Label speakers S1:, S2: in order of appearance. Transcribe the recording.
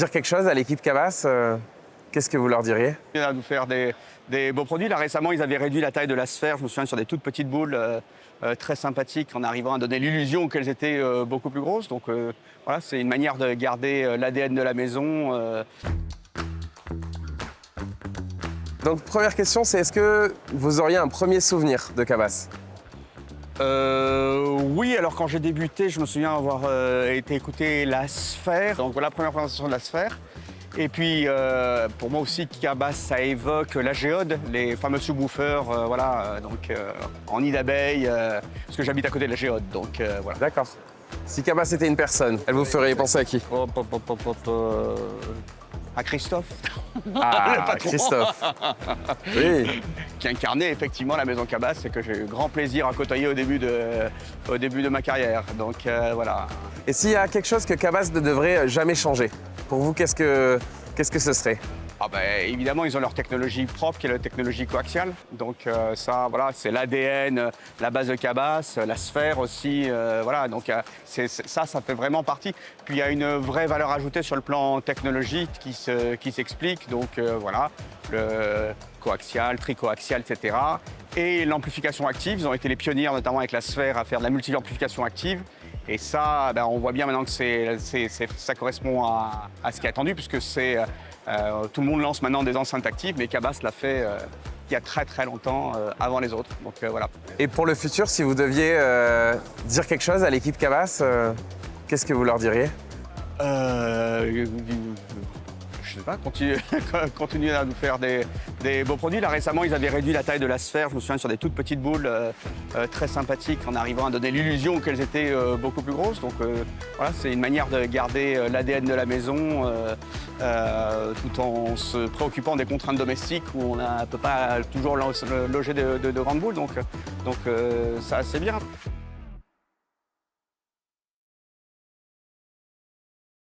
S1: dire quelque chose à l'équipe Cabas, qu'est-ce que vous leur diriez?
S2: À nous faire des beaux produits. Là, récemment, ils avaient réduit la taille de la sphère, je me souviens, sur des toutes petites boules très sympathiques, en arrivant à donner l'illusion qu'elles étaient beaucoup plus grosses. Donc voilà, c'est une manière de garder l'ADN de la maison.
S1: Donc première question, c'est est-ce que vous auriez un premier souvenir de Cabas?
S2: Oui, alors quand j'ai débuté, je me souviens avoir été écouter la sphère. Donc voilà, première présentation de la sphère. Et puis, pour moi aussi, Cabas, ça évoque la géode, les fameux sous-bouffeurs, en nid d'abeilles, parce que j'habite à côté de la géode, donc voilà.
S1: D'accord. Si Cabas était une personne, elle vous ferait penser à qui?
S2: À Christophe,
S1: Ah,
S2: le patron.
S1: Christophe. Oui.
S2: Qui incarnait effectivement la maison Cabas et que j'ai eu grand plaisir à côtoyer au début de ma carrière. Donc voilà.
S1: Et s'il y a quelque chose que Cabas ne devrait jamais changer, pour vous, qu'est-ce que ce serait?
S2: Ah ben, évidemment, ils ont leur technologie propre, qui est la technologie coaxiale. Donc ça, voilà, c'est l'ADN, la base de Cabas, la sphère aussi. Voilà, donc ça fait vraiment partie. Puis il y a une vraie valeur ajoutée sur le plan technologique qui s'explique. Donc voilà, le coaxial, tricoaxial, etc. Et l'amplification active, ils ont été les pionniers, notamment avec la sphère, à faire de la multi-amplification active. Et ça, ben, on voit bien maintenant que ça correspond à ce qui est attendu, puisque tout le monde lance maintenant des enceintes actives, mais Cabas l'a fait il y a très très longtemps, avant les autres. Donc voilà.
S1: Et pour le futur, si vous deviez dire quelque chose à l'équipe Cabas, qu'est-ce que vous leur diriez?
S2: Je sais pas, continuer à nous faire des beaux produits. Là, récemment, ils avaient réduit la taille de la sphère, je me souviens, sur des toutes petites boules très sympathiques, en arrivant à donner l'illusion qu'elles étaient beaucoup plus grosses. Donc voilà, c'est une manière de garder l'ADN de la maison tout en se préoccupant des contraintes domestiques où on ne peut pas toujours loger de grandes boules. Donc ça, c'est bien.